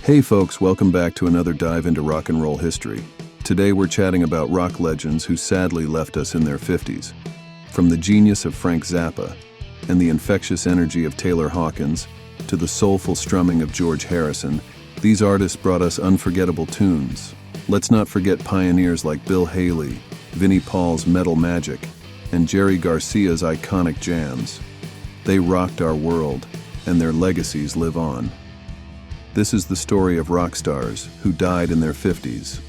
Hey folks, welcome back to another dive into rock and roll history. Today we're chatting about rock legends who sadly left us in their 50s. From the genius of Frank Zappa and the infectious energy of Taylor Hawkins to the soulful strumming of George Harrison, these artists brought us unforgettable tunes. Let's not forget pioneers like Bill Haley, Vinnie Paul's Metal Magic, and Jerry Garcia's iconic jams. They rocked our world, and their legacies live on. This is the story of rock stars who died in their 50s.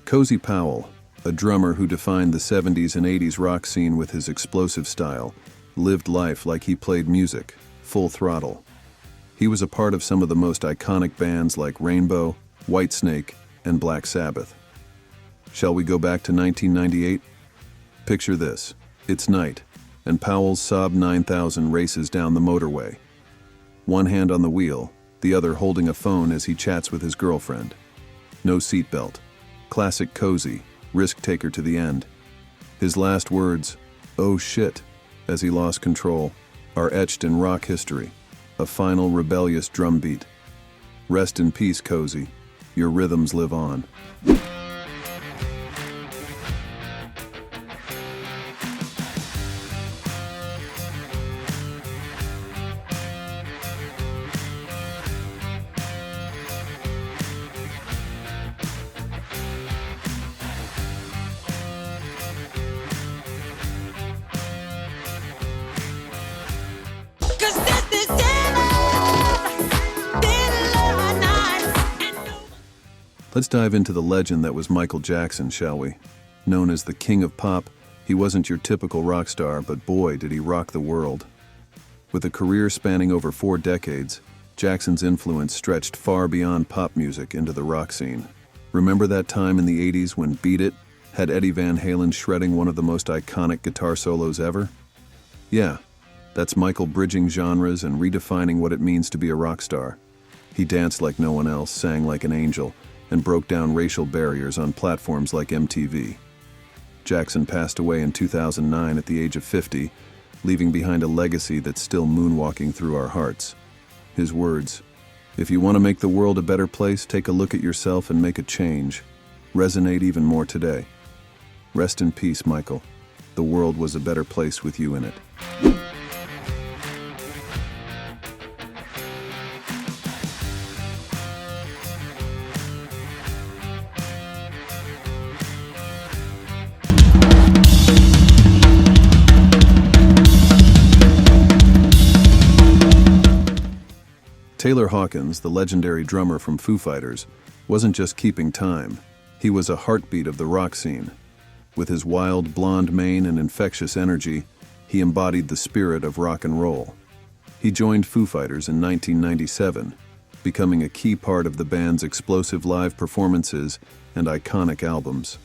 Cozy Powell, a drummer who defined the 70s and 80s rock scene with his explosive style, lived life like he played music, full throttle. He was a part of some of the most iconic bands like Rainbow, Whitesnake, and Black Sabbath. Shall we go back to 1998? Picture this. It's night, and Powell's Saab 9000 races down the motorway. One hand on the wheel, the other holding a phone as he chats with his girlfriend. No seatbelt. Classic Cozy, risk-taker to the end. His last words, "Oh shit," as he lost control, are etched in rock history. A final rebellious drum beat. Rest in peace, Cozy. Your rhythms live on. Let's dive into the legend that was Michael Jackson, shall we? Known as the King of Pop, he wasn't your typical rock star, but boy, did he rock the world. With a career spanning over 4 decades, Jackson's influence stretched far beyond pop music into the rock scene. Remember that time in the 80s when Beat It had Eddie Van Halen shredding one of the most iconic guitar solos ever? Yeah, that's Michael bridging genres and redefining what it means to be a rock star. He danced like no one else, sang like an angel, and broke down racial barriers on platforms like MTV. Jackson passed away in 2009 at the age of 50, leaving behind a legacy that's still moonwalking through our hearts. His words, "If you want to make the world a better place, take a look at yourself and make a change," resonate even more today. Rest in peace, Michael. The world was a better place with you in it. Taylor Hawkins, the legendary drummer from Foo Fighters, wasn't just keeping time. He was a heartbeat of the rock scene. With his wild blonde mane and infectious energy, he embodied the spirit of rock and roll. He joined Foo Fighters in 1997, becoming a key part of the band's explosive live performances and iconic albums.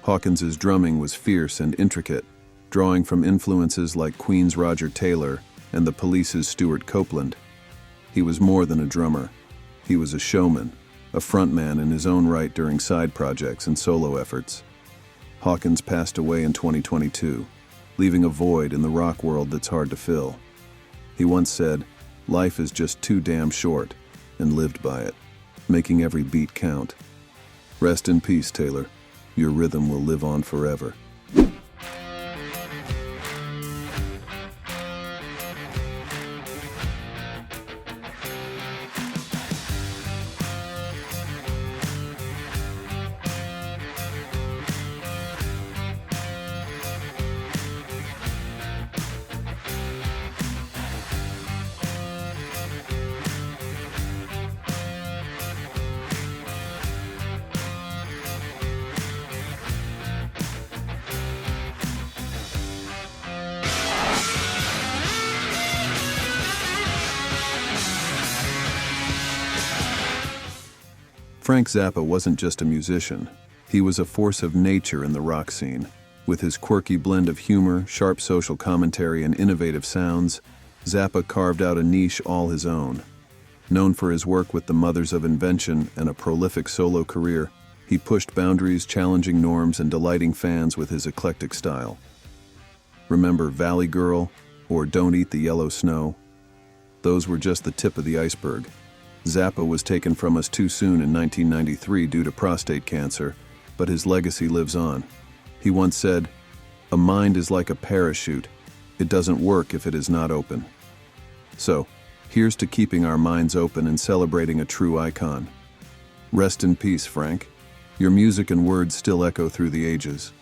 Hawkins's drumming was fierce and intricate, drawing from influences like Queen's Roger Taylor and the Police's Stuart Copeland. He was more than a drummer. He was a showman, a frontman in his own right during side projects and solo efforts. Hawkins passed away in 2022, leaving a void in the rock world that's hard to fill. He once said, "Life is just too damn short," and lived by it, making every beat count. Rest in peace, Taylor. Your rhythm will live on forever. Frank Zappa wasn't just a musician. He was a force of nature in the rock scene. With his quirky blend of humor, sharp social commentary, and innovative sounds, Zappa carved out a niche all his own. Known for his work with the Mothers of Invention and a prolific solo career, he pushed boundaries, challenging norms, and delighting fans with his eclectic style. Remember Valley Girl or Don't Eat the Yellow Snow? Those were just the tip of the iceberg. Zappa was taken from us too soon in 1993 due to prostate cancer, but his legacy lives on. He once said, "A mind is like a parachute. It doesn't work if it is not open." So, here's to keeping our minds open and celebrating a true icon. Rest in peace, Frank. Your music and words still echo through the ages.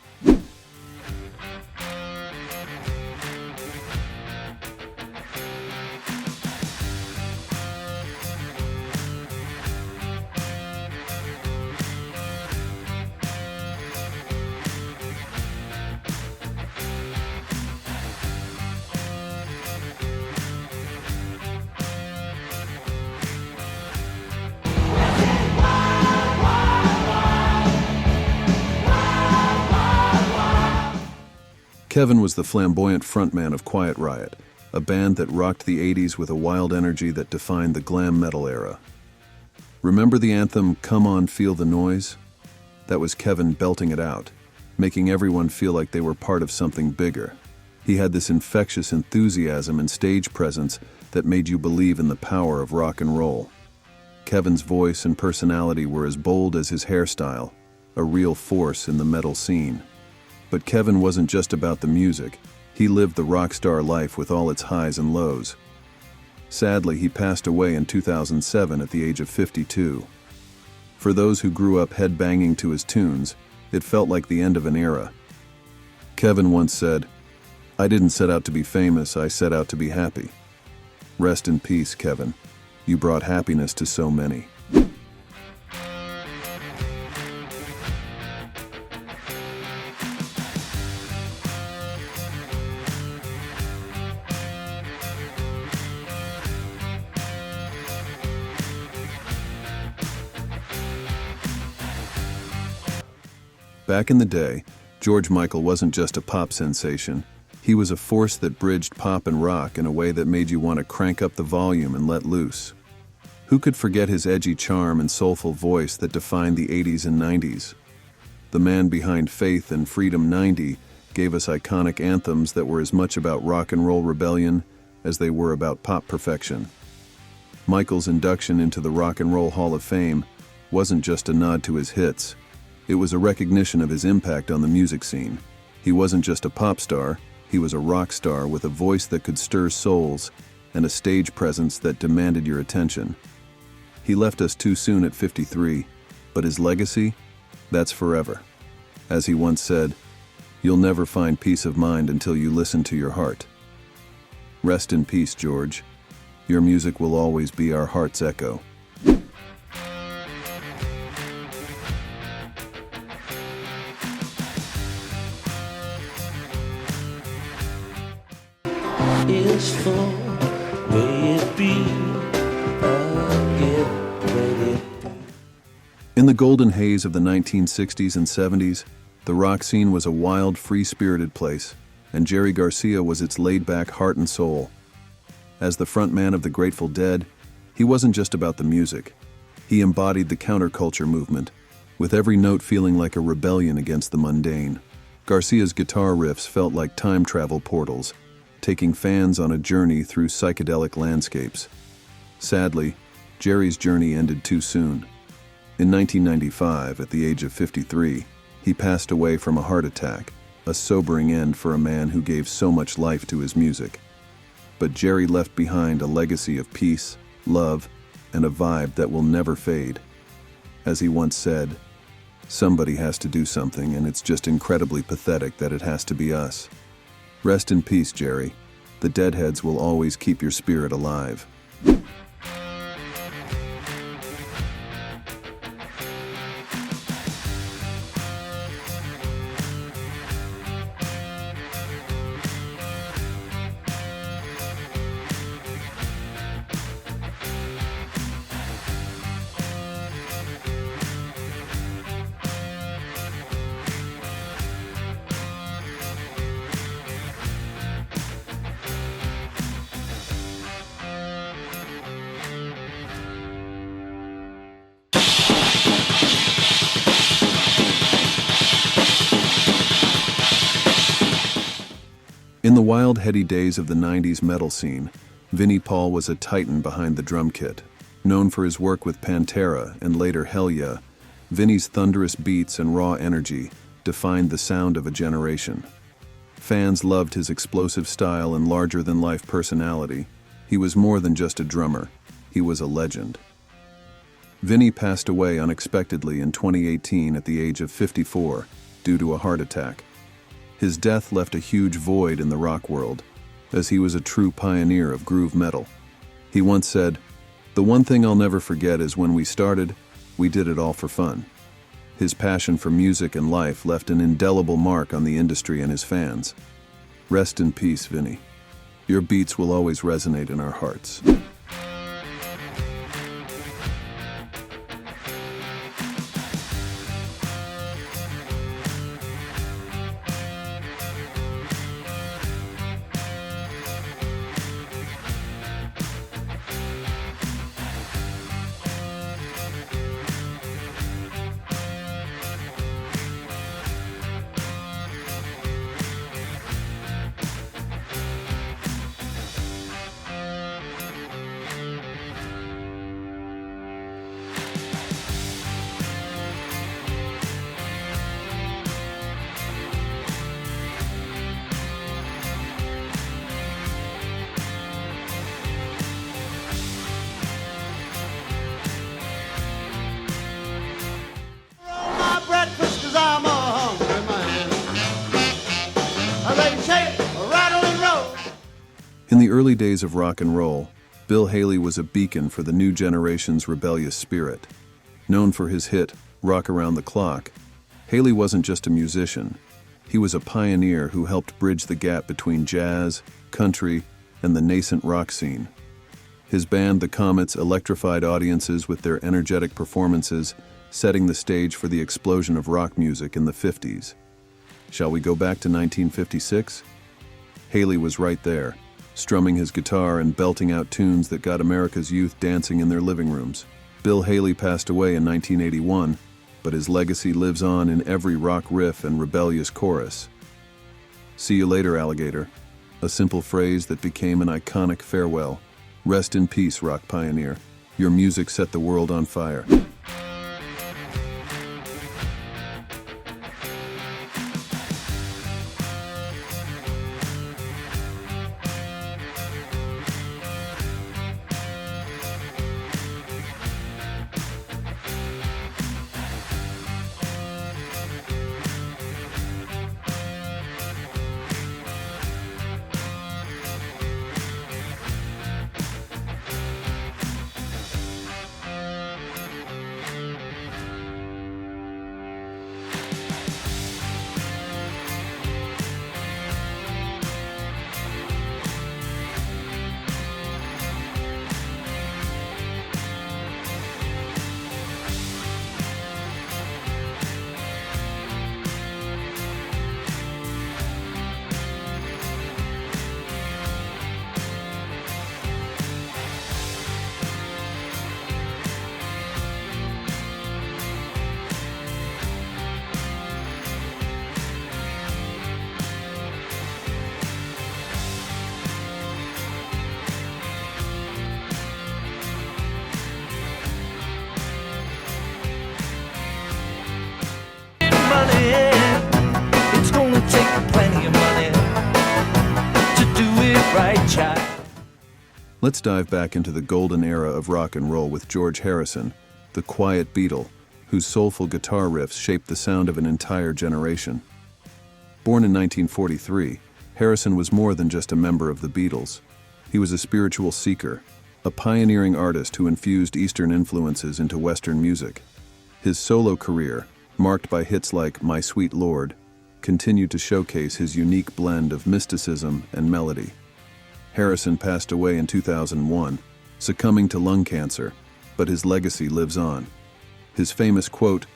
Kevin was the flamboyant frontman of Quiet Riot, a band that rocked the 80s with a wild energy that defined the glam metal era. Remember the anthem, "Come On, Feel the Noise"? That was Kevin belting it out, making everyone feel like they were part of something bigger. He had this infectious enthusiasm and stage presence that made you believe in the power of rock and roll. Kevin's voice and personality were as bold as his hairstyle, a real force in the metal scene. But Kevin wasn't just about the music. He lived the rock star life with all its highs and lows. Sadly, he passed away in 2007 at the age of 52. For those who grew up headbanging to his tunes, it felt like the end of an era. Kevin once said, "I didn't set out to be famous, I set out to be happy." Rest in peace, Kevin. You brought happiness to so many. Back in the day, George Michael wasn't just a pop sensation. He was a force that bridged pop and rock in a way that made you want to crank up the volume and let loose. Who could forget his edgy charm and soulful voice that defined the 80s and 90s? The man behind Faith and Freedom 90 gave us iconic anthems that were as much about rock and roll rebellion as they were about pop perfection. Michael's induction into the Rock and Roll Hall of Fame wasn't just a nod to his hits. It was a recognition of his impact on the music scene. He wasn't just a pop star, he was a rock star with a voice that could stir souls and a stage presence that demanded your attention. He left us too soon at 53, but his legacy? That's forever. As he once said, "You'll never find peace of mind until you listen to your heart." Rest in peace, George. Your music will always be our heart's echo. Is for may it be, In the golden haze of the 1960s and 70s, the rock scene was a wild, free-spirited place, and Jerry Garcia was its laid-back heart and soul. As the frontman of the Grateful Dead, he wasn't just about the music. He embodied the counterculture movement, with every note feeling like a rebellion against the mundane. Garcia's guitar riffs felt like time travel portals, taking fans on a journey through psychedelic landscapes. Sadly, Jerry's journey ended too soon. In 1995, at the age of 53, he passed away from a heart attack, a sobering end for a man who gave so much life to his music. But Jerry left behind a legacy of peace, love, and a vibe that will never fade. As he once said, "Somebody has to do something, and it's just incredibly pathetic that it has to be us." Rest in peace, Jerry. The Deadheads will always keep your spirit alive. In the wild, heady days of the 90s metal scene, Vinnie Paul was a titan behind the drum kit. Known for his work with Pantera and later Hell Yeah, Vinnie's thunderous beats and raw energy defined the sound of a generation. Fans loved his explosive style and larger-than-life personality. He was more than just a drummer. He was a legend. Vinnie passed away unexpectedly in 2018 at the age of 54 due to a heart attack. His death left a huge void in the rock world, as he was a true pioneer of groove metal. He once said, "The one thing I'll never forget is when we started, we did it all for fun." His passion for music and life left an indelible mark on the industry and his fans. Rest in peace, Vinnie. Your beats will always resonate in our hearts. In the early days of rock and roll, Bill Haley was a beacon for the new generation's rebellious spirit. Known for his hit, Rock Around the Clock, Haley wasn't just a musician. He was a pioneer who helped bridge the gap between jazz, country, and the nascent rock scene. His band, the Comets, electrified audiences with their energetic performances, setting the stage for the explosion of rock music in the 50s. Shall we go back to 1956? Haley was right there, strumming his guitar and belting out tunes that got America's youth dancing in their living rooms. Bill Haley passed away in 1981, but his legacy lives on in every rock riff and rebellious chorus. "See you later, alligator," a simple phrase that became an iconic farewell. Rest in peace, rock pioneer. Your music set the world on fire. It's gonna take plenty of money to do it right, child. Let's dive back into the golden era of rock and roll with George Harrison, the quiet Beatle, whose soulful guitar riffs shaped the sound of an entire generation. Born in 1943, Harrison was more than just a member of the Beatles. He was a spiritual seeker, a pioneering artist who infused Eastern influences into Western music. His solo career, marked by hits like My Sweet Lord, continued to showcase his unique blend of mysticism and melody. Harrison passed away in 2001, succumbing to lung cancer, but his legacy lives on. His famous quote,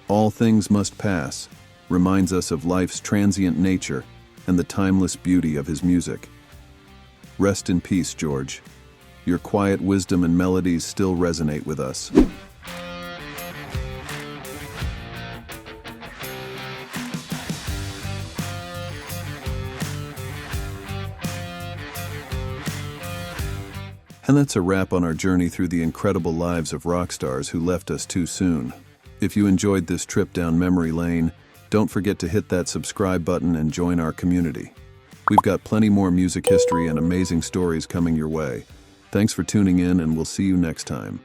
"All things must pass," reminds us of life's transient nature and the timeless beauty of his music. Rest in peace, George. Your quiet wisdom and melodies still resonate with us. And that's a wrap on our journey through the incredible lives of rock stars who left us too soon. If you enjoyed this trip down memory lane, don't forget to hit that subscribe button and join our community. We've got plenty more music history and amazing stories coming your way. Thanks for tuning in, and we'll see you next time.